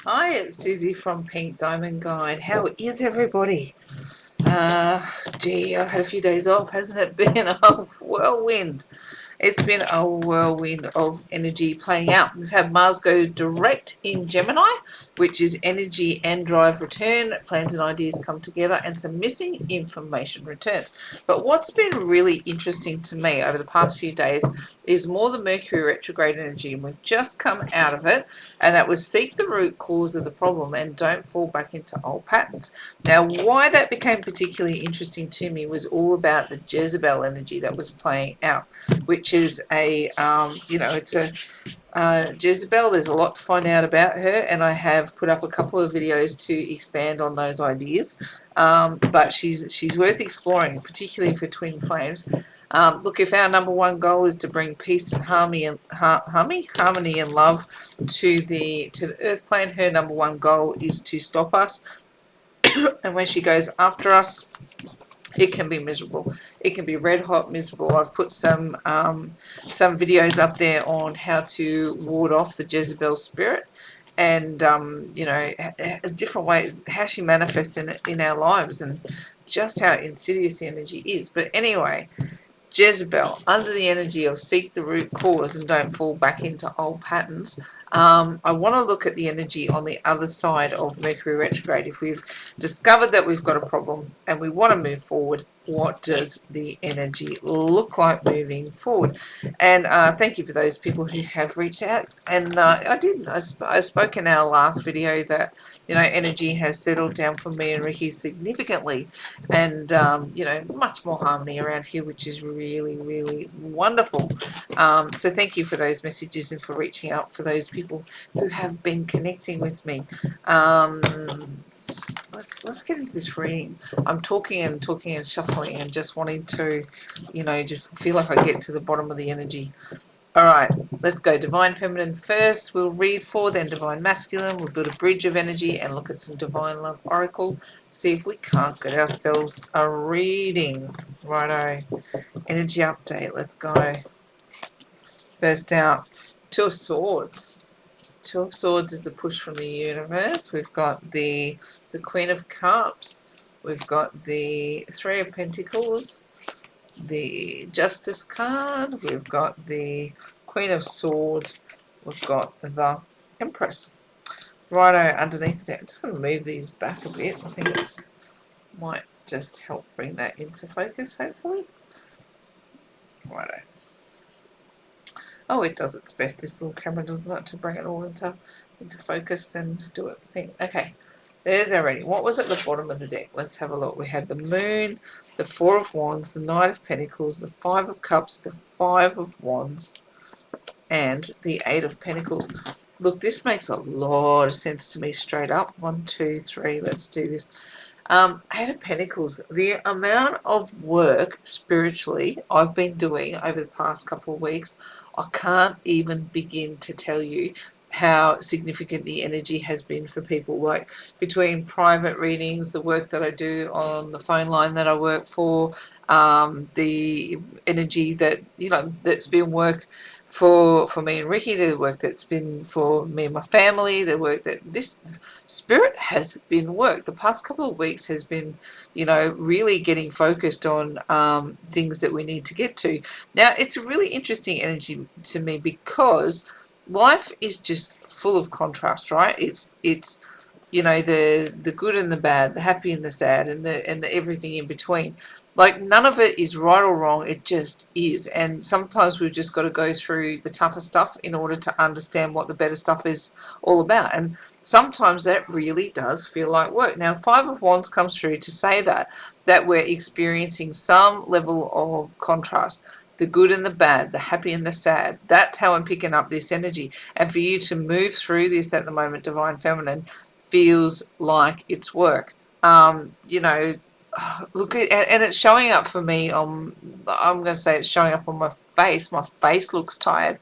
Hi, it's Susie from Pink Diamond Guide. How is everybody? Gee, I've had a few days off. Hasn't it been a whirlwind? It's been a whirlwind of energy playing out. We've had Mars go direct in Gemini, which is energy and drive return. Plans and ideas come together, and some missing information returns. But what's been really interesting to me over the past few days is more the Mercury retrograde energy, and we've just come out of it, and that was seek the root cause of the problem and don't fall back into old patterns. Now, why that became particularly interesting to me was all about the Jezebel energy that was playing out, which is it's a Jezebel. There's a lot to find out about her, and I have put up a couple of videos to expand on those ideas. But she's worth exploring, particularly for twin flames. Look, if our number one goal is to bring peace and harmony and love to the Earth plane, her number one goal is to stop us. And when she goes after us, it can be miserable. It can be red hot miserable. I've put some videos up there on how to ward off the Jezebel spirit, and a different way how she manifests in our lives, and just how insidious the energy is. But anyway, Jezebel, under the energy of seek the root cause and don't fall back into old patterns. I want to look at the energy on the other side of Mercury retrograde. If we've discovered that we've got a problem and we want to move forward, what does the energy look like moving forward? And thank you for those people who have reached out. And I spoke in our last video that, energy has settled down for me and Ricky significantly, and much more harmony around here, which is really, really wonderful. So thank you for those messages and for reaching out for those people who have been connecting with me. Let's get into this reading. I'm talking and shuffling and just wanting to, just feel like I get to the bottom of the energy. All right, let's go Divine Feminine first. We'll read 4, then Divine Masculine. We'll build a bridge of energy and look at some Divine Love Oracle. See if we can't get ourselves a reading. Righto. Energy update. Let's go. First out, 2 of Swords. 2 of Swords is the push from the universe. We've got the Queen of Cups. We've got the 3 of Pentacles, the Justice card. We've got the Queen of Swords. We've got the Empress. Righto, underneath it. I'm just going to move these back a bit. I think it might just help bring that into focus, hopefully. Righto. Oh, it does its best, this little camera, doesn't it, to bring it all into focus and do its thing. Okay, there's our reading. What was at the bottom of the deck? Let's have a look. We had the Moon, the 4 of Wands, the Knight of Pentacles, the 5 of Cups, the 5 of Wands, and the 8 of Pentacles. Look, this makes a lot of sense to me straight up. 1, 2, 3, let's do this. 8 of Pentacles, the amount of work spiritually I've been doing over the past couple of weeks, I can't even begin to tell you how significant the energy has been for people. Like, between private readings, the work that I do on the phone line that I work for, the energy that, that's been work for me and Ricky, the work that's been for me and my family, the work that this spirit has been worked. The past couple of weeks has been, really getting focused on things that we need to get to. Now, it's a really interesting energy to me because life is just full of contrast, right? It's the good and the bad, the happy and the sad, and the everything in between. Like, none of it is right or wrong, it just is. And sometimes we've just got to go through the tougher stuff in order to understand what the better stuff is all about. And sometimes that really does feel like work. Now, 5 of Wands comes through to say that we're experiencing some level of contrast. The good and the bad, the happy and the sad. That's how I'm picking up this energy. And for you to move through this at the moment, Divine Feminine, feels like it's work. Look, and it's showing up for me on, I'm going to say it's showing up on my face. My face looks tired.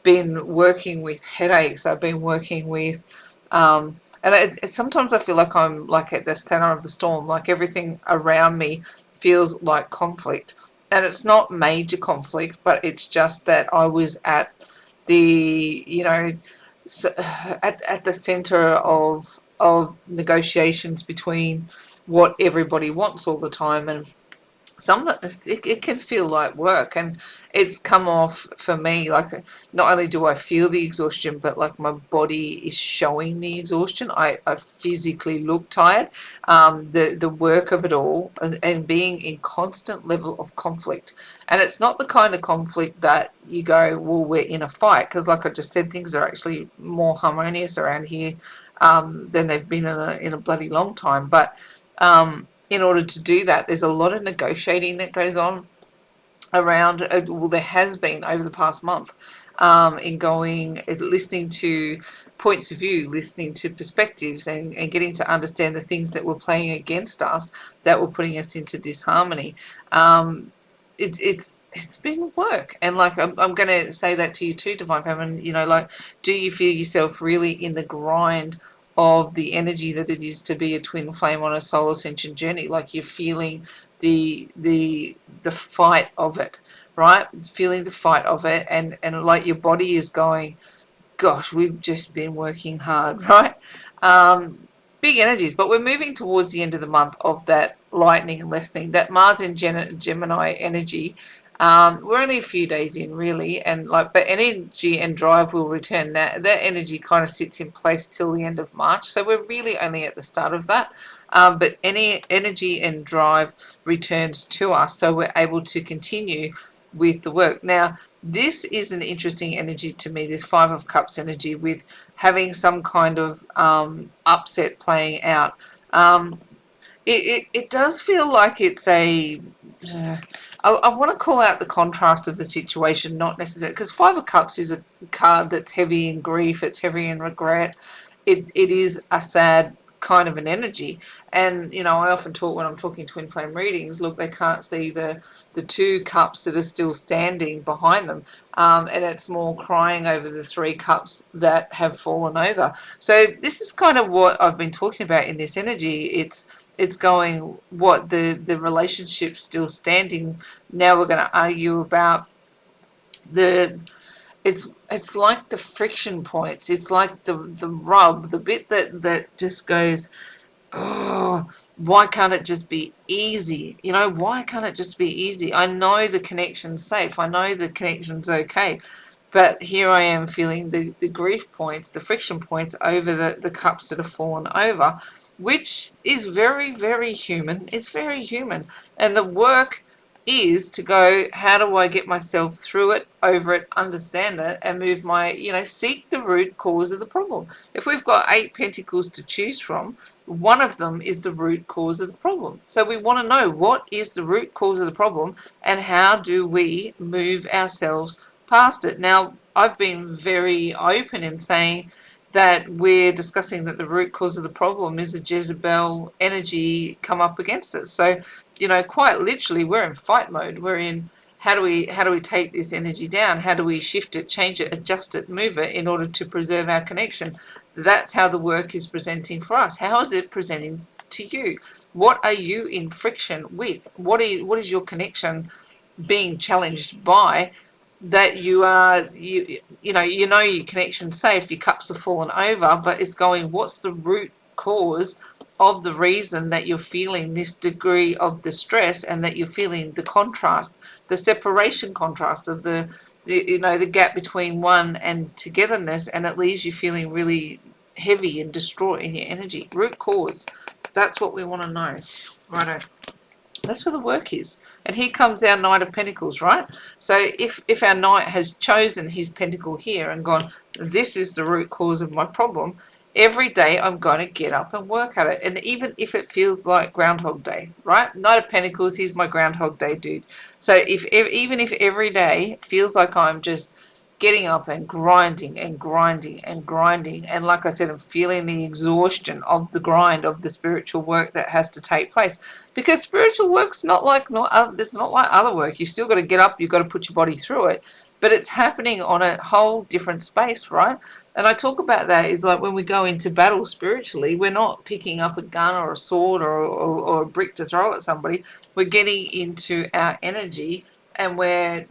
Been working with headaches. I've been working with, sometimes I feel like I'm like at the center of the storm, like everything around me feels like conflict. And it's not major conflict, but it's just that I was at the, so, at the center of negotiations between what everybody wants all the time, and some of it can feel like work, and it's come off for me like, not only do I feel the exhaustion, but like my body is showing the exhaustion. I physically look tired. The work of it all, and being in constant level of conflict, and it's not the kind of conflict that you go, well, we're in a fight, because like I just said, things are actually more harmonious around here than they've been in a bloody long time. But in order to do that, there's a lot of negotiating that goes on around, well, there has been over the past month, in going, listening to points of view, listening to perspectives, and getting to understand the things that were playing against us, that were putting us into disharmony. It's been work, and like I'm going to say that to you too, Divine Feminine. Like, do you feel yourself really in the grind of the energy that it is to be a twin flame on a soul ascension journey? Like, you're feeling the fight of it, right? Feeling the fight of it, and like your body is going, gosh, we've just been working hard, right? Um, Big energies, but we're moving towards the end of the month of that lightning and lessening, that Mars in Gemini energy. We're only a few days in, really, and like, but energy and drive will return. That energy kind of sits in place till the end of March, so we're really only at the start of that. But any energy and drive returns to us, so we're able to continue with the work. Now, this is an interesting energy to me, this Five of Cups energy, with having some kind of upset playing out. Um, it does feel like it's a. I want to call out the contrast of the situation, not necessarily, because Five of Cups is a card that's heavy in grief, it's heavy in regret. It is a sad kind of an energy. And I often talk, when I'm talking twin flame readings, look, they can't see the two cups that are still standing behind them, and it's more crying over the three cups that have fallen over. So this is kind of what I've been talking about in this energy. It's going, what, the relationship's still standing. Now we're going to argue about the it's like the friction points. It's like the rub, the bit that just goes, oh, why can't it just be easy? Why can't it just be easy? I know the connection's safe. I know the connection's okay. But here I am feeling the grief points, the friction points over the cups that have fallen over, which is very, very human. It's very human. And the work is to go, how do I get myself through it, over it, understand it, and move seek the root cause of the problem. If we've got 8 pentacles to choose from, one of them is the root cause of the problem. So we want to know, what is the root cause of the problem, and how do we move ourselves past it? Now, I've been very open in saying that we're discussing that the root cause of the problem is a Jezebel energy come up against us. So, quite literally, we're in fight mode. We're in, how do we take this energy down? How do we shift it, change it, adjust it, move it in order to preserve our connection? That's how the work is presenting for us. How is it presenting to you? What are you in friction with? What is your connection being challenged by, that you know your connection's safe, your cups have fallen over, but it's going, what's the root cause of the reason that you're feeling this degree of distress, and that you're feeling the contrast, the separation contrast of the gap between one and togetherness, and it leaves you feeling really heavy and distraught in your energy. Root cause, that's what we want to know. Righto. That's where the work is. And here comes our Knight of Pentacles, right? So if our Knight has chosen his pentacle here and gone, this is the root cause of my problem, every day I'm going to get up and work at it. And even if it feels like Groundhog Day, right? Knight of Pentacles, he's my Groundhog Day dude. So even if every day feels like I'm just getting up and grinding and grinding and grinding, and like I said, I'm feeling the exhaustion of the grind of the spiritual work that has to take place, because spiritual work's it's not like other work. You still got to get up, you've got to put your body through it, but it's happening on a whole different space, right? And I talk about that is like, when we go into battle spiritually, we're not picking up a gun or a sword or a brick to throw at somebody. We're getting into our energy, and we're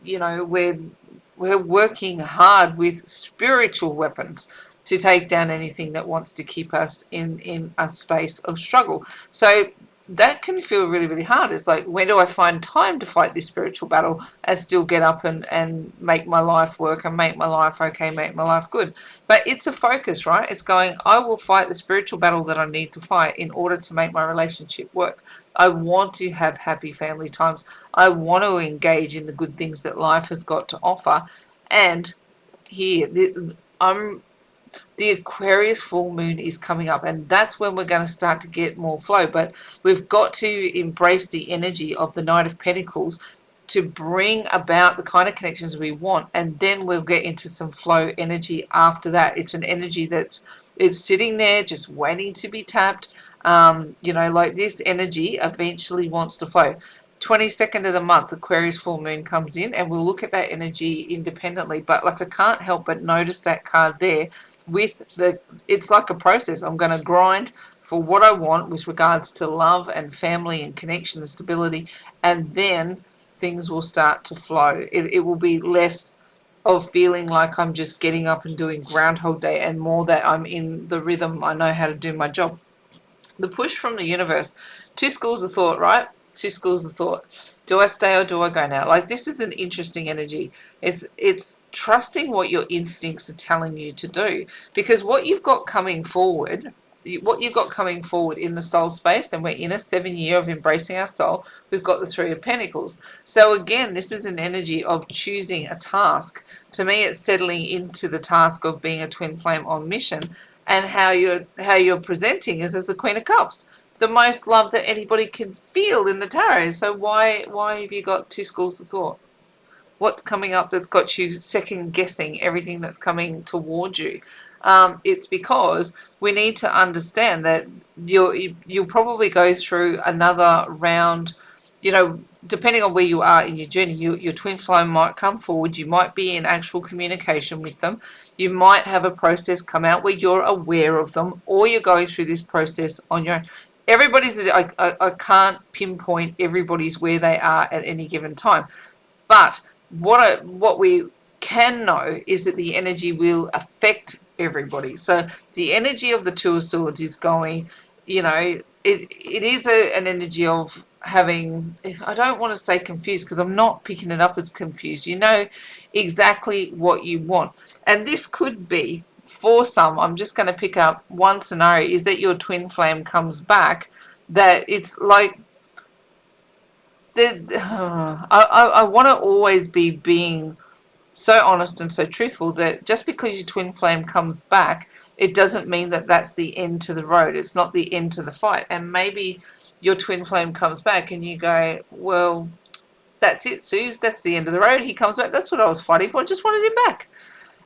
we're working hard with spiritual weapons to take down anything that wants to keep us in a space of struggle. So that can feel really, really hard. It's like, where do I find time to fight this spiritual battle and still get up and make my life work and make my life okay, make my life good? But it's a focus, right? It's going, I will fight the spiritual battle that I need to fight in order to make my relationship work. I want to have happy family times. I want to engage in the good things that life has got to offer. And here, the Aquarius full moon is coming up, and that's when we're going to start to get more flow. But we've got to embrace the energy of the Knight of Pentacles to bring about the kind of connections we want, and then we'll get into some flow energy after that. It's an energy it's sitting there just waiting to be tapped. Like this energy eventually wants to flow. 22nd of the month, Aquarius full moon comes in, and we'll look at that energy independently. But like, I can't help but notice that card there it's like a process. I'm going to grind for what I want with regards to love and family and connection and stability, and then things will start to flow. It will be less of feeling like I'm just getting up and doing Groundhog Day, and more that I'm in the rhythm. I know how to do my job. The push from the universe. Two schools of thought, right? Two schools of thought. Do I stay or do I go now? Like, this is an interesting energy. It's trusting what your instincts are telling you to do, because what you've got coming forward in the soul space, and we're in a 7-year of embracing our soul. We've got the Three of Pentacles. So again, this is an energy of choosing a task. To me, it's settling into the task of being a twin flame on mission, and how you're presenting is as the Queen of Cups, the most love that anybody can feel in the tarot. So why have you got two schools of thought? What's coming up that's got you second guessing everything that's coming towards you? It's because we need to understand that you'll probably go through another round. Depending on where you are in your journey, your twin flame might come forward. You might be in actual communication with them. You might have a process come out where you're aware of them, or you're going through this process on your own. I can't pinpoint everybody's where they are at any given time. But what we can know is that the energy will affect everybody. So the energy of the Two of Swords is going, it is an energy of having, I don't want to say confused, because I'm not picking it up as confused. You know exactly what you want. And this could be, for some, I'm just going to pick up one scenario, is that your twin flame comes back, that it's like, I want to always be being so honest and so truthful that just because your twin flame comes back, it doesn't mean that that's the end to the road. It's not the end to the fight. And maybe your twin flame comes back and you go, well, that's it, Suze. That's the end of the road. He comes back. That's what I was fighting for. I just wanted him back.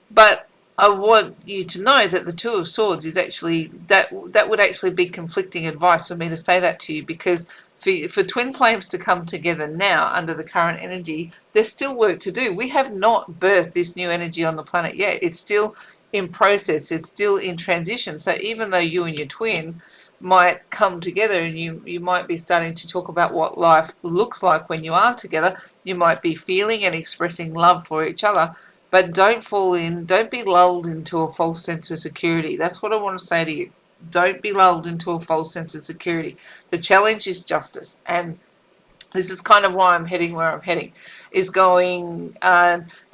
But I want you to know that the Two of Swords is actually, that would actually be conflicting advice for me to say that to you, because for twin flames to come together now under the current energy, there's still work to do. We have not birthed this new energy on the planet yet. It's still in process. It's still in transition. So even though you and your twin might come together, and you might be starting to talk about what life looks like when you are together, you might be feeling and expressing love for each other. But don't be lulled into a false sense of security. That's what I want to say to you. Don't be lulled into a false sense of security. The challenge is justice. And this is kind of why I'm heading where I'm heading, is going,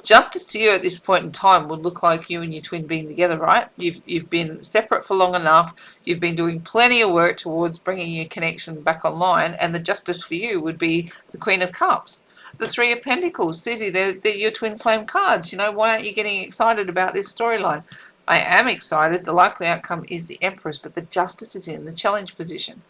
justice to you at this point in time would look like you and your twin being together, right? You've been separate for long enough. You've been doing plenty of work towards bringing your connection back online, and the justice for you would be the Queen of Cups. The Three of Pentacles, Susie, they're your twin flame cards. Why aren't you getting excited about this storyline? I am excited. The likely outcome is the Empress, but the justice is in the challenge position.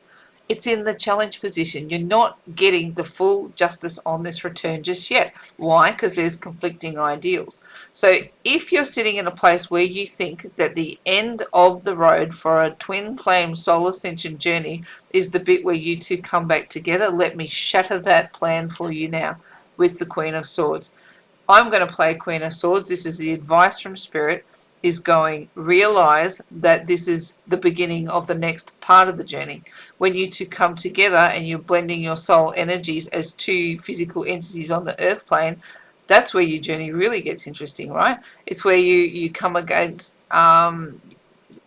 It's in the challenge position. You're not getting the full justice on this return just yet. Why? Because there's conflicting ideals. So if you're sitting in a place where you think that the end of the road for a twin flame soul ascension journey is the bit where you two come back together, let me shatter that plan for you now with the Queen of Swords. I'm going to play Queen of Swords. This is the advice from Spirit, is going, realize that this is the beginning of the next part of the journey. When you two come together and you're blending your soul energies as two physical entities on the earth plane, That's where your journey really gets interesting, right? It's where you come against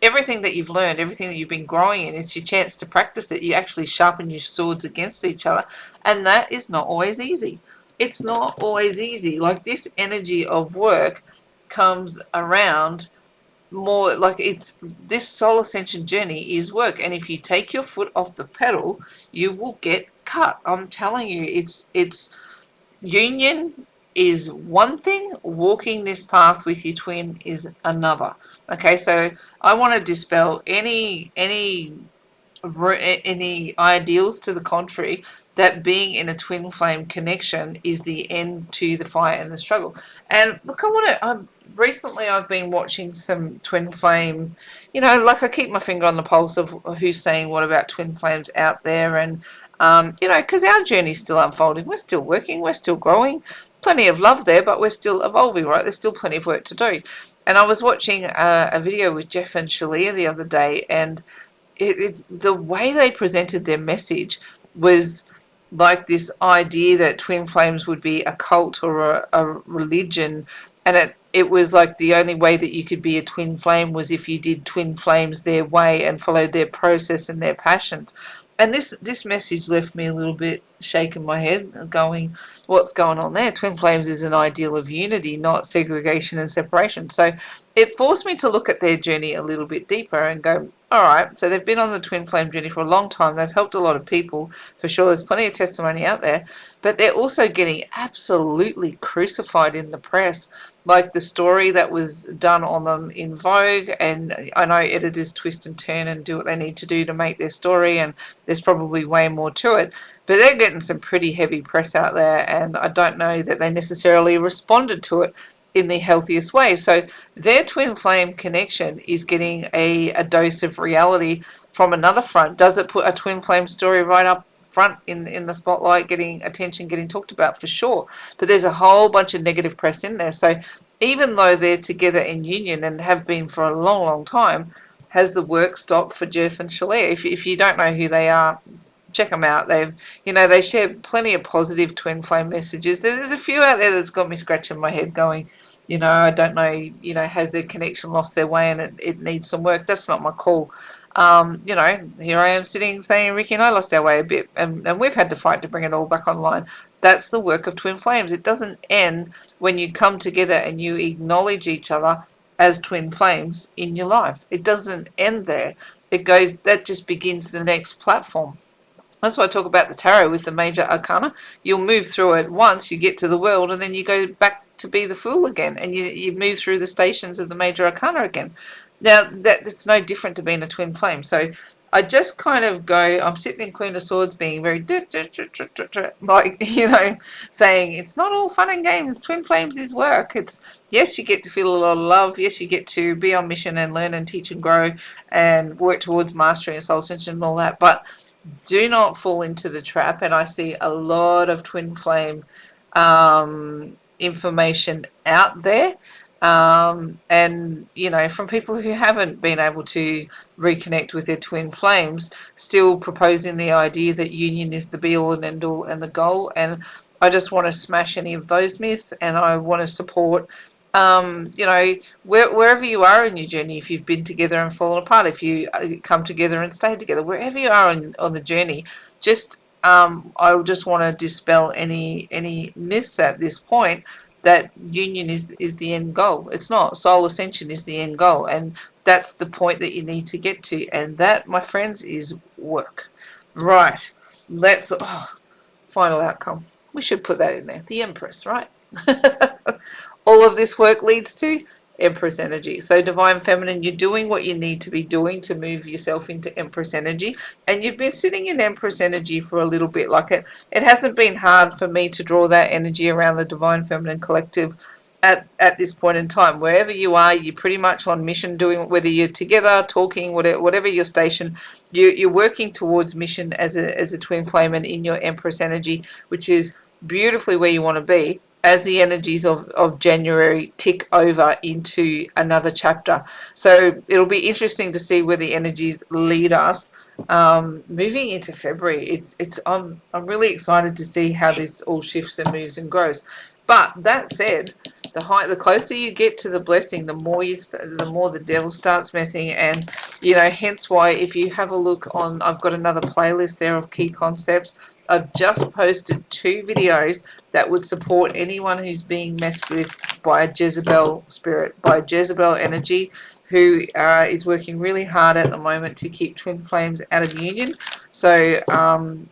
everything that you've learned, everything that you've been growing in. It's your chance to practice it. You actually sharpen your swords against each other, and that is not always easy. It's not always easy. Like, this energy of work comes around more like, it's this soul ascension journey is work, and if you take your foot off the pedal, you will get cut. I'm telling you, it's union is one thing, walking this path with your twin is another. Okay, so I want to dispel any ideals to the contrary, that being in a twin flame connection is the end to the fight and the struggle. And look, recently I've been watching some twin flame, like, I keep my finger on the pulse of who's saying what about twin flames out there. And because our journey's still unfolding, we're still working, we're still growing, plenty of love there, but we're still evolving, right? There's still plenty of work to do. And I was watching a video with Jeff and Shalia the other day, and the way they presented their message was like this idea that twin flames would be a cult or a religion, and it was like the only way that you could be a twin flame was if you did twin flames their way and followed their process and their passions. And this message left me a little bit shaking my head, going, what's going on there? Twin flames is an ideal of unity, not segregation and separation. So it forced me to look at their journey a little bit deeper and go, all right, so they've been on the twin flame journey for a long time. They've helped a lot of people, for sure. There's plenty of testimony out there, but they're also getting absolutely crucified in the press. Like the story that was done on them in Vogue, and I know editors twist and turn and do what they need to do to make their story, and there's probably way more to it, but they're getting some pretty heavy press out there, and I don't know that they necessarily responded to it in the healthiest way. So their twin flame connection is getting a dose of reality from another front. Does it put a twin flame story right up front in the spotlight, getting attention, getting talked about? For sure. But there's a whole bunch of negative press in there. So even though they're together in union and have been for a long, long time, has the work stopped for Jeff and Shalia? If you don't know who they are, check them out. They share plenty of positive twin flame messages. There's a few out there that's got me scratching my head going, I don't know, has their connection lost their way and it needs some work? That's not my call. Here I am sitting saying Ricky and I lost our way a bit, and we've had to fight to bring it all back online. That's the work of twin flames. It doesn't end when you come together and you acknowledge each other as twin flames in your life. It doesn't end there. That just begins the next platform. That's why I talk about the tarot with the major arcana. You'll move through it once, you get to the world, and then you go back to be the fool again, and you move through the stations of the major arcana again. Now, that's no different to being a twin flame. So I just kind of go, I'm sitting in Queen of Swords being very, like, saying it's not all fun and games. Twin flames is work. It's, yes, you get to feel a lot of love. Yes, you get to be on mission and learn and teach and grow and work towards mastery and soul ascension and all that. But do not fall into the trap. And I see a lot of twin flame information out there, and from people who haven't been able to reconnect with their twin flames, still proposing the idea that union is the be all and end all and the goal. And I just want to smash any of those myths, and I want to support wherever you are in your journey. If you've been together and fallen apart, if you come together and stay together, wherever you are on the journey, just I just want to dispel any myths at this point that union is the end goal. It's not. Soul ascension is the end goal, and that's the point that you need to get to, and that, my friends, is work. Right. Let's final outcome. We should put that in there. The Empress, right? All of this work leads to Empress energy. So Divine Feminine, you're doing what you need to be doing to move yourself into Empress energy, and you've been sitting in Empress energy for a little bit. Like, it hasn't been hard for me to draw that energy around the Divine Feminine collective at this point in time. Wherever you are, you're pretty much on mission, doing, whether you're together, talking, whatever your station, you're working towards mission as a twin flame and in your Empress energy, which is beautifully where you want to be as the energies of January tick over into another chapter. So it'll be interesting to see where the energies lead us moving into February. I'm really excited to see how this all shifts and moves and grows. But that said, the closer you get to the blessing, the more the more the devil starts messing. And hence why, if you have a look on, I've got another playlist there of key concepts. I've just posted 2 videos that would support anyone who's being messed with by a Jezebel spirit, by a Jezebel energy, who is working really hard at the moment to keep twin flames out of union. So,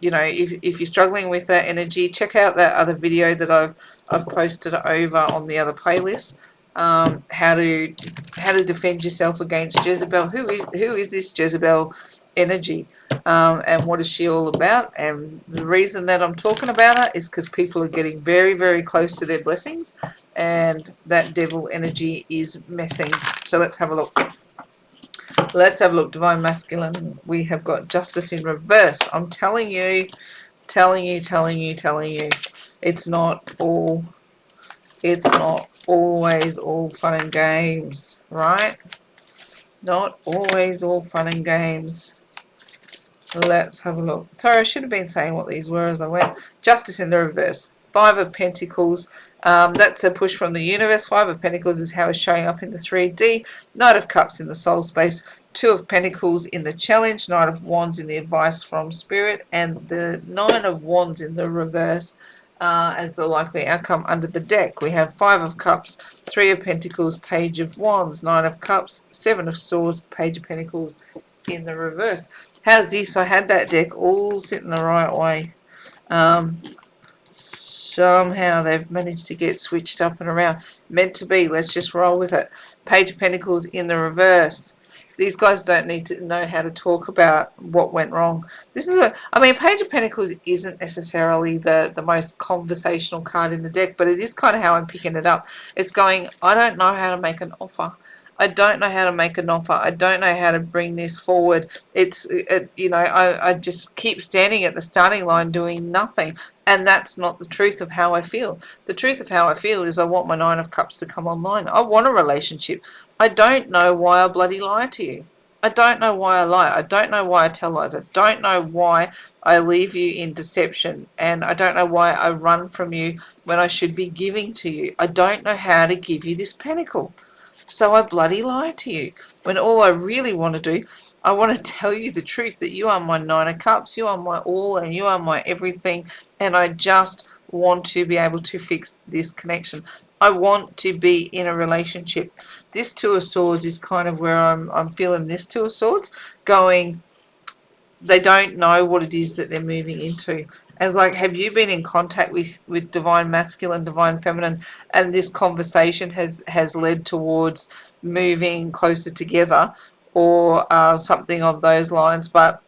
if you're struggling with that energy, check out that other video that I've posted over on the other playlist. How to defend yourself against Jezebel. Who is this Jezebel energy? And what is she all about? And the reason that I'm talking about her is because people are getting very, very close to their blessings, and that devil energy is messing. So let's have a look. Let's have a look. Divine Masculine. We have got Justice in reverse. I'm telling you. It's not always all fun and games, right? Not always all fun and games. Let's have a look. Sorry, I should have been saying what these were as I went. Justice in the reverse. 5 of Pentacles. That's a push from the universe. 5 of Pentacles is how it's showing up in the 3D. Knight of Cups in the soul space. 2 of Pentacles in the challenge. Knight of Wands in the advice from Spirit. And the 9 of Wands in the reverse as the likely outcome under the deck. We have 5 of Cups, 3 of Pentacles, Page of Wands, 9 of Cups, 7 of Swords, Page of Pentacles in the reverse. How's this? I had that deck all sitting the right way. Somehow they've managed to get switched up and around. Meant to be. Let's just roll with it. Page of Pentacles in the reverse. These guys don't need to know how to talk about what went wrong. This is what I mean. Page of Pentacles isn't necessarily the most conversational card in the deck, but it is kind of how I'm picking it up. It's going, I don't know how to make an offer. I don't know how to make an offer. I don't know how to bring this forward. I just keep standing at the starting line doing nothing. And that's not the truth of how I feel. The truth of how I feel is I want my 9 of Cups to come online. I want a relationship. I don't know why I bloody lie to you. I don't know why I lie. I don't know why I tell lies. I don't know why I leave you in deception. And I don't know why I run from you when I should be giving to you. I don't know how to give you this pentacle. So I bloody lie to you. When all I really want to do, I want to tell you the truth, that you are my 9 of Cups, you are my all, and you are my everything. And I just want to be able to fix this connection. I want to be in a relationship. This 2 of Swords is kind of where I'm feeling this 2 of Swords going, they don't know what it is that they're moving into. As like, have you been in contact with Divine Masculine, Divine Feminine, and this conversation has led towards moving closer together, or something of those lines, but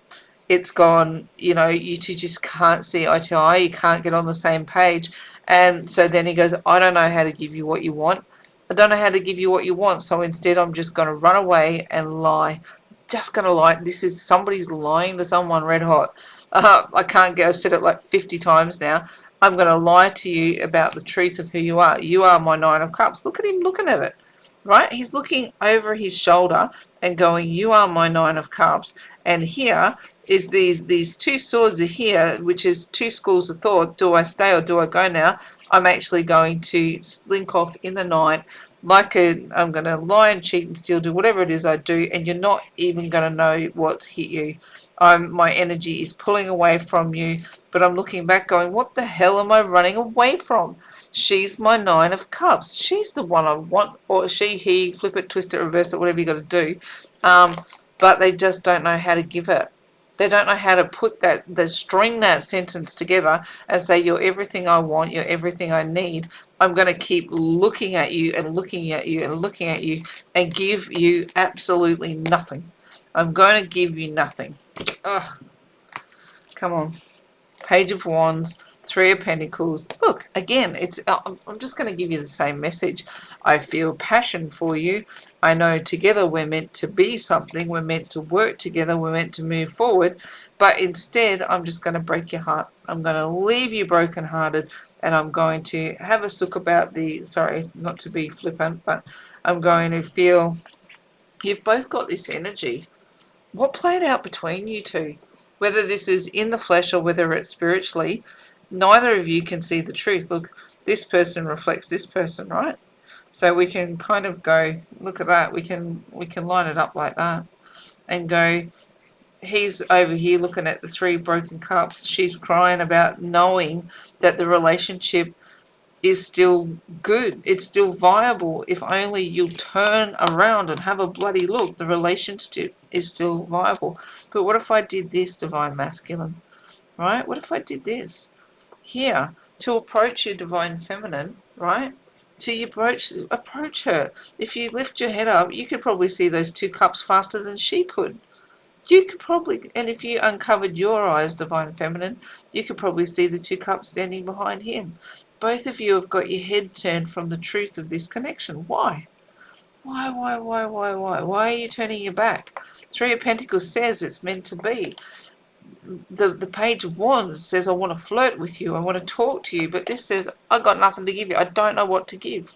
it's gone, you two just can't see eye to eye, you can't get on the same page. And so then he goes, I don't know how to give you what you want. I don't know how to give you what you want, so instead I'm just going to run away and lie. Just going to lie. This is somebody's lying to someone red hot. I can't go. I've said it like 50 times now. I'm going to lie to you about the truth of who you are. You are my 9 of Cups. Look at him looking at it. Right? He's looking over his shoulder and going, you are my 9 of Cups. And here is these 2 swords are here, which is 2 schools of thought. Do I stay or do I go now? I'm actually going to slink off in the night. I'm going to lie and cheat and steal, do whatever it is I do, and you're not even going to know what's hit you. My energy is pulling away from you, but I'm looking back going, what the hell am I running away from? She's my 9 of Cups. She's the one I want, or she, he, flip it, twist it, reverse it, whatever you got to do. But they just don't know how to give it. They don't know how to put string that sentence together and say, you're everything I want, you're everything I need. I'm going to keep looking at you and looking at you and looking at you and give you absolutely nothing. I'm going to give you nothing. Ugh. Come on. Page of Wands, 3 of Pentacles. Look, again, I'm just going to give you the same message. I feel passion for you. I know together we're meant to be something. We're meant to work together. We're meant to move forward. But instead, I'm just going to break your heart. I'm going to leave you brokenhearted, and I'm going to have a sook about sorry, not to be flippant, but I'm going to feel you've both got this energy. What played out between you two? Whether this is in the flesh or whether it's spiritually, neither of you can see the truth. Look, this person reflects this person, right? So we can kind of go, look at that. We can line it up like that and go, he's over here looking at the 3 broken cups. She's crying about knowing that the relationship is still good. It's still viable. If only you'll turn around and have a bloody look, the relationship is still viable. But what if I did this, divine masculine, right? What if I did this here to approach your divine feminine, right? To you approach her. If you lift your head up, you could probably see those 2 cups faster than she could. You could probably, and if you uncovered your eyes, divine feminine, you could probably see the 2 cups standing behind him. Both of you have got your head turned from the truth of this connection. Why? Why are you turning your back? 3 of Pentacles says it's meant to be. The Page of Wands says, I want to flirt with you. I want to talk to you. But this says, I got nothing to give you. I don't know what to give.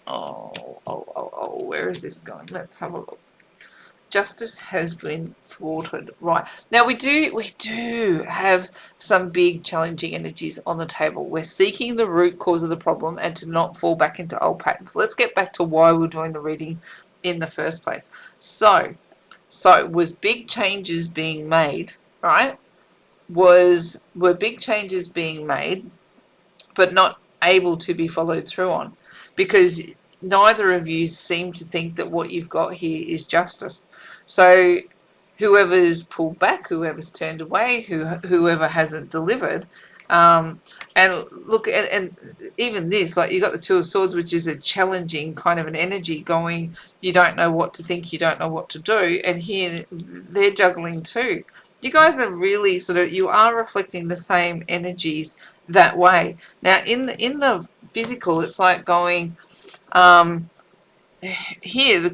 Where is this going? Let's have a look. Justice has been thwarted. Right. Now we do have some big challenging energies on the table. We're seeking the root cause of the problem and to not fall back into old patterns. Let's get back to why we're doing the reading in the first place. So was big changes being made, right? Were big changes being made but not able to be followed through on, because neither of you seem to think that what you've got here is justice. So whoever's pulled back, whoever's turned away, whoever hasn't delivered, and look at, and even this, like you got the 2 of Swords, which is a challenging kind of an energy going, you don't know what to think, you don't know what to do, and here they're juggling too. You guys are really you are reflecting the same energies that way. Now in the physical, it's like going, here the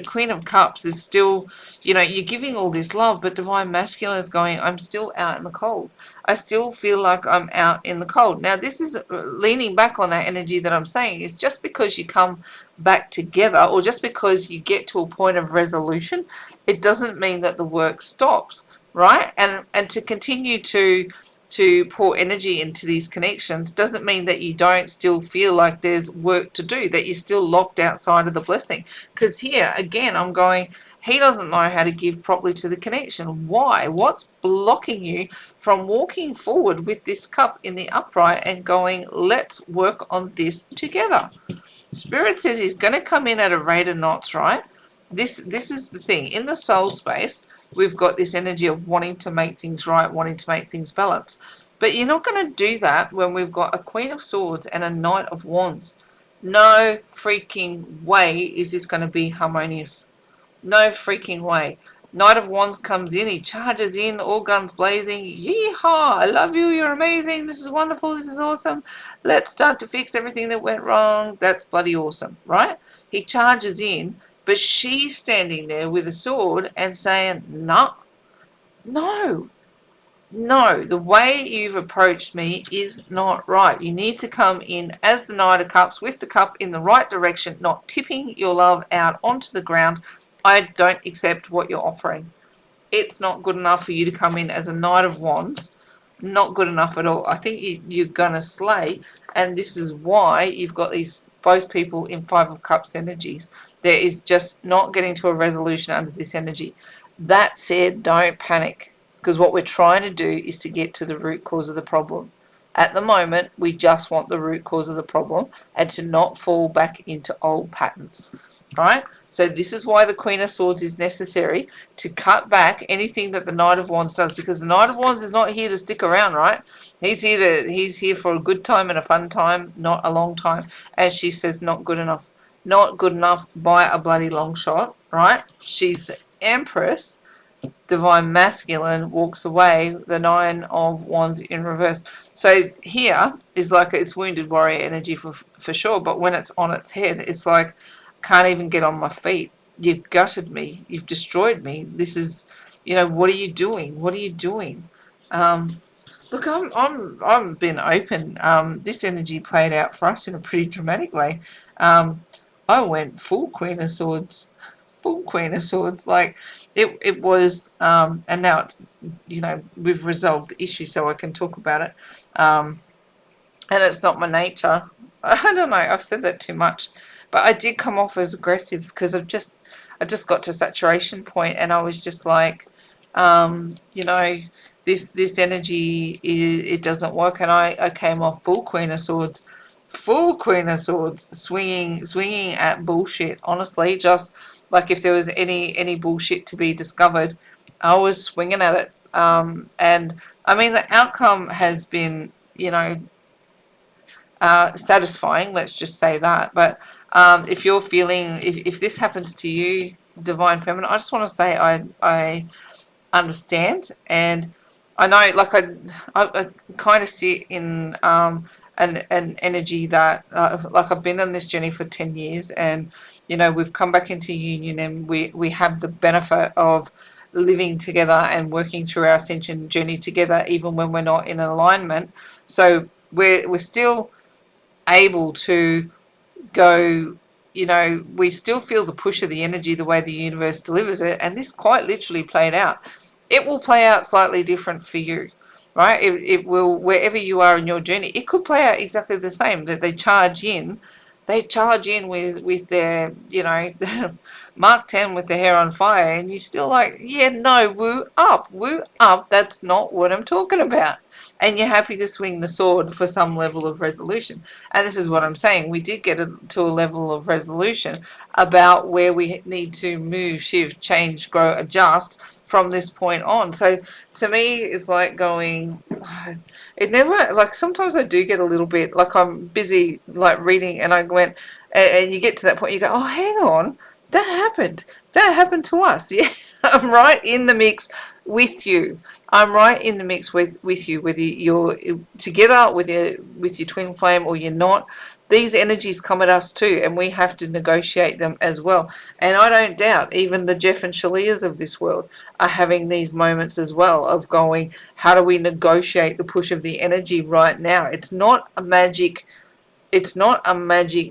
Queen of Cups is still, you're giving all this love, but divine masculine is going, I'm still out in the cold. I still feel like I'm out in the cold. Now this is leaning back on that energy that I'm saying. It's just because you come back together, or just because you get to a point of resolution, it doesn't mean that the work stops, right? And to continue to pour energy into these connections doesn't mean that you don't still feel like there's work to do, that you're still locked outside of the blessing. Because here, again, I'm going, he doesn't know how to give properly to the connection. Why? What's blocking you from walking forward with this cup in the upright and going, let's work on this together? Spirit says he's going to come in at a rate of knots, right? This is the thing. In the soul space, we've got this energy of wanting to make things right, wanting to make things balance. But you're not going to do that when we've got a Queen of Swords and a Knight of Wands. No freaking way is this going to be harmonious. No freaking way. Knight of Wands comes in, he charges in, all guns blazing. Yeehaw! I love you, you're amazing, this is wonderful, this is awesome. Let's start to fix everything that went wrong. That's bloody awesome, right? He charges in, but she's standing there with a sword and saying, no, the way you've approached me is not right. You need to come in as the Knight of Cups with the cup in the right direction, not tipping your love out onto the ground. I don't accept what you're offering. It's not good enough for you to come in as a Knight of Wands. Not good enough at all. I think you're going to slay, and this is why you've got these both people in 5 of Cups energies. There is just not getting to a resolution under this energy. That said, don't panic, because what we're trying to do is to get to the root cause of the problem. At the moment, we just want the root cause of the problem and to not fall back into old patterns, right? So this is why the Queen of Swords is necessary, to cut back anything that the Knight of Wands does, because the Knight of Wands is not here to stick around, right? He's here for a good time and a fun time, not a long time. As she says, not good enough. Not good enough by a bloody long shot, right? She's the Empress. Divine masculine walks away, the 9 of Wands in reverse. So here is like it's wounded warrior energy for sure, but when it's on its head, it's like, can't even get on my feet. You've gutted me. You've destroyed me. This is, what are you doing? What are you doing? Look, I'm been open. This energy played out for us in a pretty dramatic way. I went full Queen of Swords, like it was, and now it's, we've resolved the issue, so I can talk about it. and it's not my nature. I don't know, I've said that too much, but I did come off as aggressive because I just got to saturation point, and I was just like, you know, this energy, it doesn't work. And I came off full Queen of Swords, swinging at bullshit. Honestly, just like if there was any bullshit to be discovered, I was swinging at it. And I mean, the outcome has been, satisfying. Let's just say that. But if you're feeling, if this happens to you, Divine Feminine, I just want to say I understand, and I know, like I kind of see it in an energy that like I've been on this journey for 10 years, and we've come back into union, and we have the benefit of living together and working through our ascension journey together, even when we're not in alignment. So we're still able to go, we still feel the push of the energy the way the universe delivers it. And this quite literally played out. It will play out slightly different for you, right? It will, wherever you are in your journey, it could play out exactly the same, that they charge in. They charge in with their, Mark 10 with the hair on fire, and you're still like, yeah, no, woo up. That's not what I'm talking about. And you're happy to swing the sword for some level of resolution. And this is what I'm saying. We did get to a level of resolution about where we need to move, shift, change, grow, adjust from this point on. So to me, it's like going, it never, like sometimes I do get a little bit, like I'm busy like reading, and I went, and you get to that point, you go, oh, hang on, that happened. That happened to us. Yeah, I'm right in the mix with you. I'm right in the mix with you, whether you're together with your twin flame or you're not. These energies come at us too, and we have to negotiate them as well. And I don't doubt even the Jeff and Shalias of this world are having these moments as well of going, how do we negotiate the push of the energy right now? It's not a magic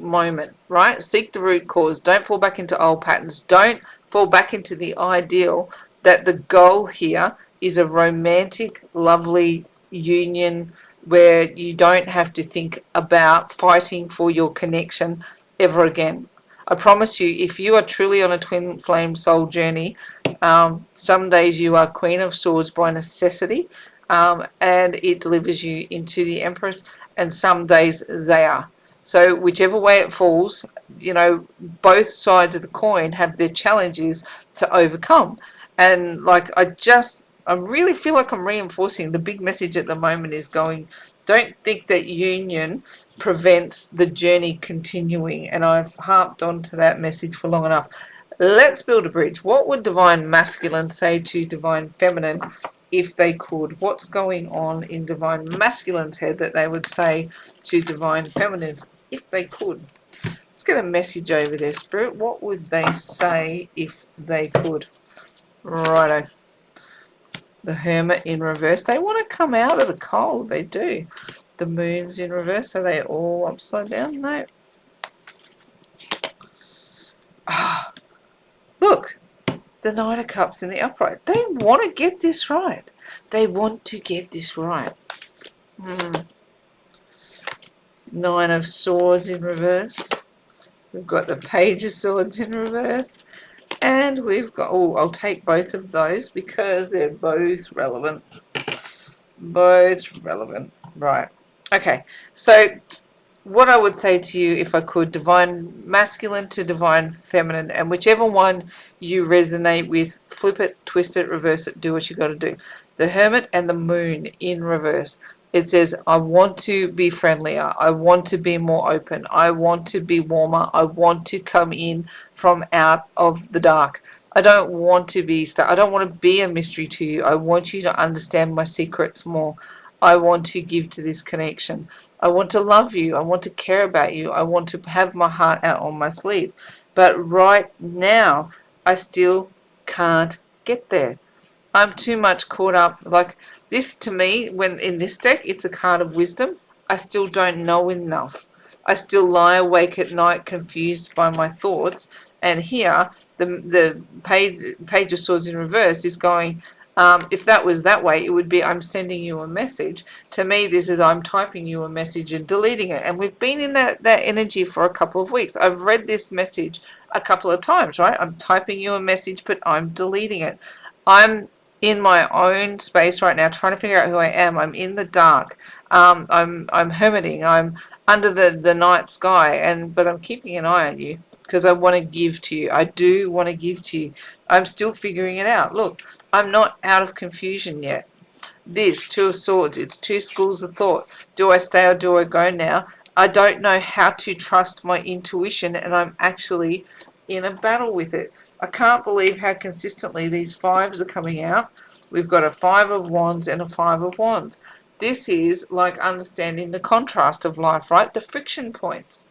moment, right? Seek the root cause. Don't fall back into old patterns. Don't fall back into the ideal that the goal here is a romantic, lovely union where you don't have to think about fighting for your connection ever again. I promise you, if you are truly on a twin flame soul journey, some days you are Queen of Swords by necessity, and it delivers you into the Empress, and some days they are. So whichever way it falls, both sides of the coin have their challenges to overcome. And like I really feel like I'm reinforcing the big message at the moment is going, don't think that union prevents the journey continuing. And I've harped on to that message for long enough. Let's build a bridge. What would Divine Masculine say to Divine Feminine if they could? What's going on in Divine Masculine's head that they would say to Divine Feminine if they could? Let's get a message over there, Spirit. What would they say if they could? Righto. The Hermit in reverse. They want to come out of the cold. They do. The Moon's in reverse. Are they all upside down? No. Ah, look. The Knight of Cups in the upright. They want to get this right. They want to get this right. Nine of Swords in reverse. We've got the Page of Swords in reverse. And we've got, I'll take both of those because they're both relevant. Both relevant. Right. Okay. So what I would say to you, if I could, Divine Masculine to Divine Feminine, and whichever one you resonate with, flip it, twist it, reverse it, do what you got to do. The Hermit and the Moon in reverse. It says, I want to be friendlier. I want to be more open. I want to be warmer. I want to come in from out of the dark. I don't want to be stuck. I don't want to be a mystery to you. I want you to understand my secrets more. I want to give to this connection. I want to love you. I want to care about you. I want to have my heart out on my sleeve. But right now, I still can't get there. I'm too much caught up. Like this to me, when in this deck, it's a card of wisdom. I still don't know enough. I still lie awake at night confused by my thoughts. And here, the Page of Swords in reverse is going, If that was that way, it would be I'm sending you a message. To me, this is I'm typing you a message and deleting it. And we've been in that energy for a couple of weeks. I've read this message a couple of times, right? I'm typing you a message, but I'm deleting it. I'm in my own space right now, trying to figure out who I am. I'm in the dark. I'm hermiting. I'm under the night sky, but I'm keeping an eye on you because I want to give to you. I do want to give to you. I'm still figuring it out. Look, I'm not out of confusion yet. This, Two of Swords, it's two schools of thought. Do I stay or do I go now? I don't know how to trust my intuition, and I'm actually in a battle with it. I can't believe how consistently these fives are coming out. We've got a Five of Wands and a Five of Wands. This is like understanding the contrast of life, right? The friction points.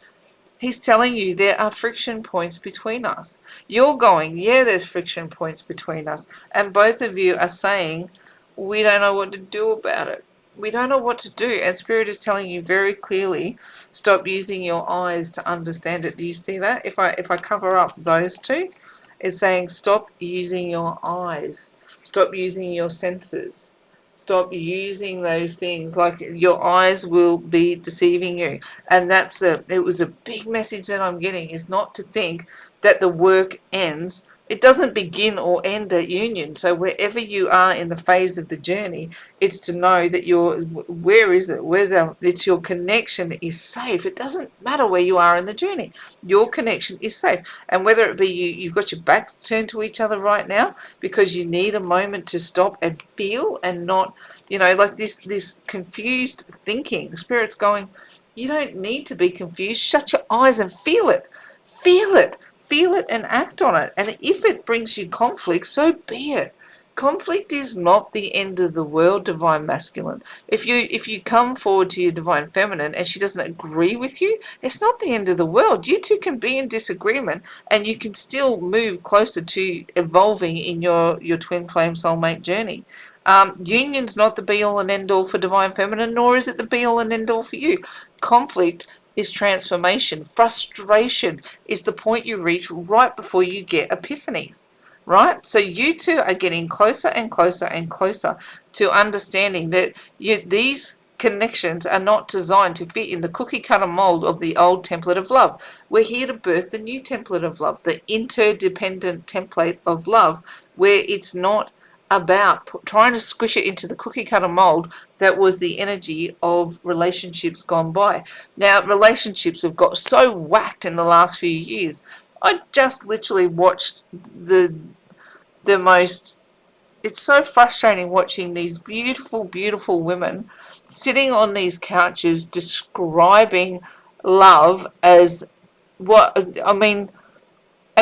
He's telling you there are friction points between us. You're going, yeah, there's friction points between us. And both of you are saying, we don't know what to do about it. We don't know what to do. And Spirit is telling you very clearly, stop using your eyes to understand it. Do you see that? If I cover up those two, it's saying stop using your eyes. Stop using your senses. Stop using those things. Like your eyes will be deceiving you. And it was a big message that I'm getting, is not to think that the work ends. It doesn't begin or end at union. So wherever you are in the phase of the journey, it's to know that where is it? It's your connection is safe. It doesn't matter where you are in the journey. Your connection is safe. And whether it be you've got your backs turned to each other right now because you need a moment to stop and feel and not, like this confused thinking. Spirit's going, you don't need to be confused. Shut your eyes and feel it. Feel it. Feel it and act on it. And if it brings you conflict, so be it. Conflict is not the end of the world, Divine Masculine. If you come forward to your Divine Feminine and she doesn't agree with you, it's not the end of the world. You two can be in disagreement and you can still move closer to evolving in your twin flame soulmate journey. Union's not the be-all and end-all for Divine Feminine, nor is it the be-all and end-all for you. Conflict is transformation. Frustration is the point you reach right before you get epiphanies, right? So you two are getting closer and closer and closer to understanding that these connections are not designed to fit in the cookie cutter mold of the old template of love. We're here to birth the new template of love, the interdependent template of love, where it's not about trying to squish it into the cookie cutter mold that was the energy of relationships gone by. Now, relationships have got so whacked in the last few years. I just literally watched the most, it's so frustrating watching these beautiful, beautiful women sitting on these couches describing love as and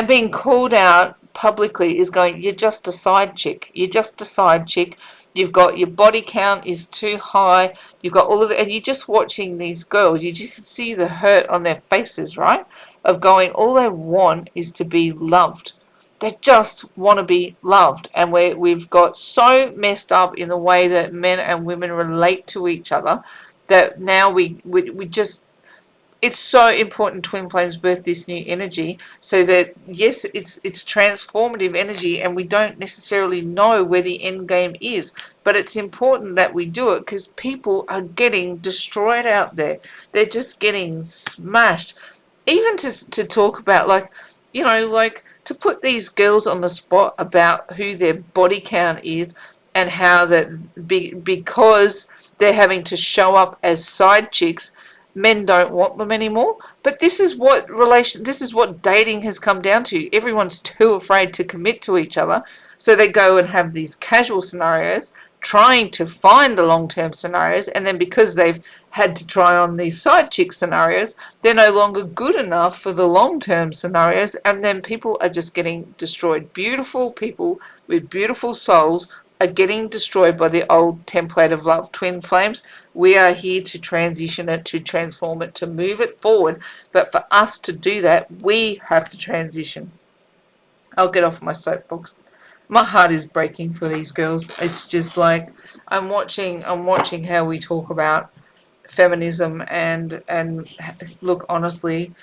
being called out publicly is going, you're just a side chick. You're just a side chick. You've got your body count is too high. You've got all of it. And you're just watching these girls. You just see the hurt on their faces, right? Of going, all they want is to be loved. They just want to be loved. And we've got so messed up in the way that men and women relate to each other that now we just, it's so important twin flames birth this new energy so that yes, it's transformative energy and we don't necessarily know where the end game is, but it's important that we do it because people are getting destroyed out there. They're just getting smashed. Even to talk about like to put these girls on the spot about who their body count is and how that because they're having to show up as side chicks, men don't want them anymore. But this is what dating has come down to. Everyone's too afraid to commit to each other, so they go and have these casual scenarios, trying to find the long-term scenarios, and then because they've had to try on these side chick scenarios, they're no longer good enough for the long-term scenarios, and then people are just getting destroyed. Beautiful people with beautiful souls are getting destroyed by the old template of love. Twin flames, we are here to transition it, to transform it, to move it forward. But for us to do that, we have to transition. I'll get off my soapbox. My heart is breaking for these girls. It's just like I'm watching how we talk about feminism and look, honestly,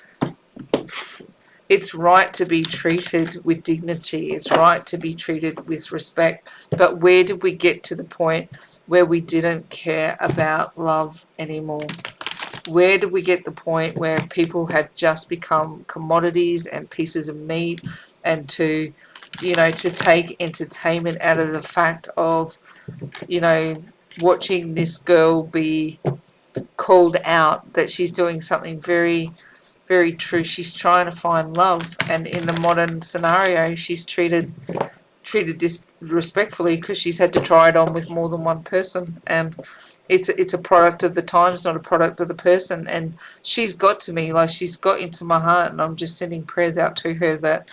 It's right to be treated with dignity. It's right to be treated with respect. But where did we get to the point where we didn't care about love anymore? Where did we get the point where people have just become commodities and pieces of meat, and to, to take entertainment out of the fact of, watching this girl be called out that she's doing something very, very true. She's trying to find love, and in the modern scenario, she's treated disrespectfully because she's had to try it on with more than one person, and it's a product of the times, not a product of the person. And she's got to me, like she's got into my heart, and I'm just sending prayers out to her that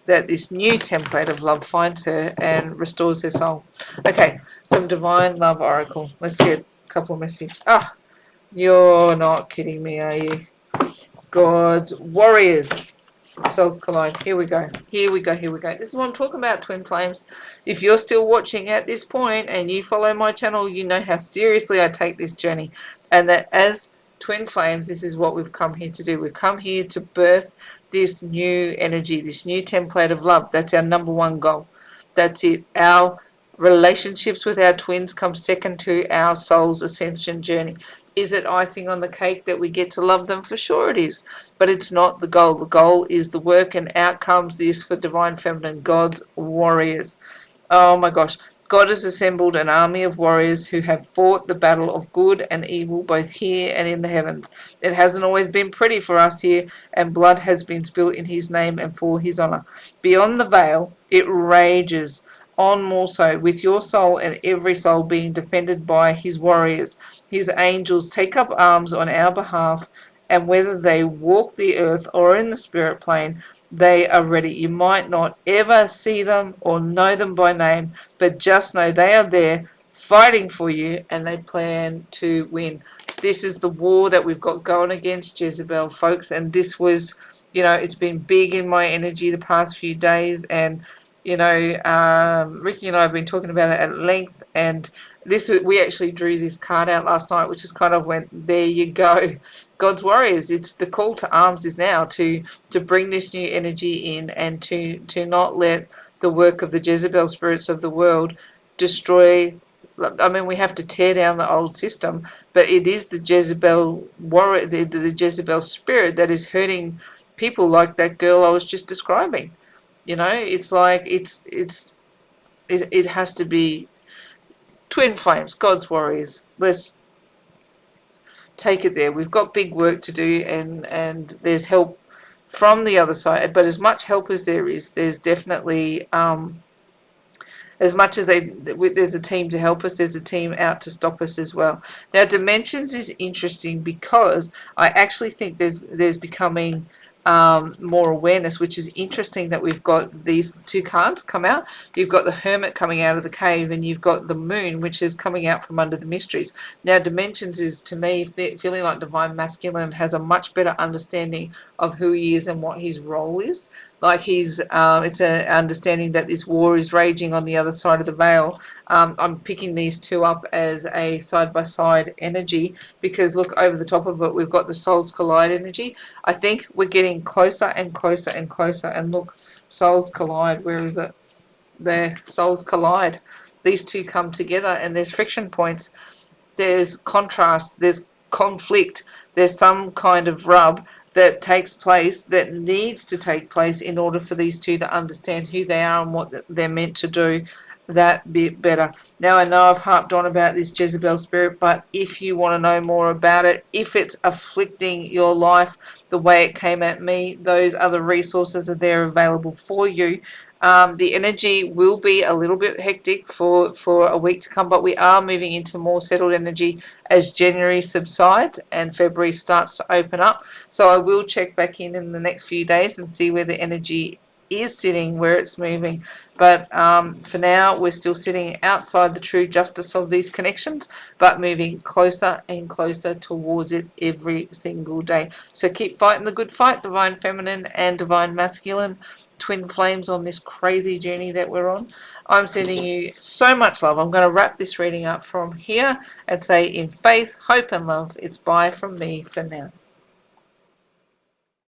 this new template of love finds her and restores her soul. Okay, some divine love oracle. Let's get a couple of messages. Ah, you're not kidding me, are you? God's warriors. Souls collide. Here we go. Here we go. Here we go. This is what I'm talking about, twin flames. If you're still watching at this point and you follow my channel, you know how seriously I take this journey. And that as twin flames, this is what we've come here to do. We've come here to birth this new energy, this new template of love. That's our number one goal. That's it. Our relationships with our twins come second to our soul's ascension journey. Is it icing on the cake that we get to love them? For sure it is. But it's not the goal. The goal is the work, and out comes this for Divine Feminine, God's warriors. Oh my gosh. God has assembled an army of warriors who have fought the battle of good and evil both here and in the heavens. It hasn't always been pretty for us here, and blood has been spilt in his name and for his honor. Beyond the veil, it rages on more so, with your soul and every soul being defended by his warriors. His angels take up arms on our behalf, and whether they walk the earth or in the spirit plane, they are ready. You might not ever see them or know them by name, but just know they are there fighting for you, and they plan to win. This is the war that we've got going against Jezebel, folks, and this was, it's been big in my energy the past few days, and Ricky and I have been talking about it at length, and we actually drew this card out last night, which is kind of went, there you go, God's warriors. It's the call to arms is now to bring this new energy in, and to not let the work of the Jezebel spirits of the world destroy. I mean, we have to tear down the old system, but it is the Jezebel warrior, the Jezebel spirit that is hurting people, like that girl I was just describing. It's like it has to be twin flames, God's warriors. Let's take it there. We've got big work to do, and there's help from the other side. But as much help as there is, there's definitely as much as there's a team to help us, there's a team out to stop us as well. Now, dimensions is interesting because I actually think there's becoming more awareness, which is interesting that we've got these two cards come out. You've got the Hermit coming out of the cave, and you've got the Moon, which is coming out from under the mysteries. Now, dimensions is, to me, feeling like Divine Masculine has a much better understanding of who he is and what his role is. Like it's an understanding that this war is raging on the other side of the veil. I'm picking these two up as a side-by-side energy because, look, over the top of it, we've got the Souls Collide energy. I think we're getting closer and closer and closer. And look, Souls Collide, where is it? There, Souls Collide. These two come together, and there's friction points. There's contrast. There's conflict. There's some kind of rub that takes place, that needs to take place in order for these two to understand who they are and what they're meant to do that bit better. Now, I know I've harped on about this Jezebel spirit, but if you want to know more about it, if it's afflicting your life the way it came at me, those other resources are there available for you. The energy will be a little bit hectic for a week to come, but we are moving into more settled energy as January subsides and February starts to open up. So I will check back in the next few days and see where the energy is sitting, where it's moving. But for now, we're still sitting outside the true justice of these connections, but moving closer and closer towards it every single day. So keep fighting the good fight, Divine Feminine and Divine Masculine, twin flames on this crazy journey that we're on. I'm sending you so much love. I'm going to wrap this reading up from here and say, in faith, hope, and love, it's bye from me for now.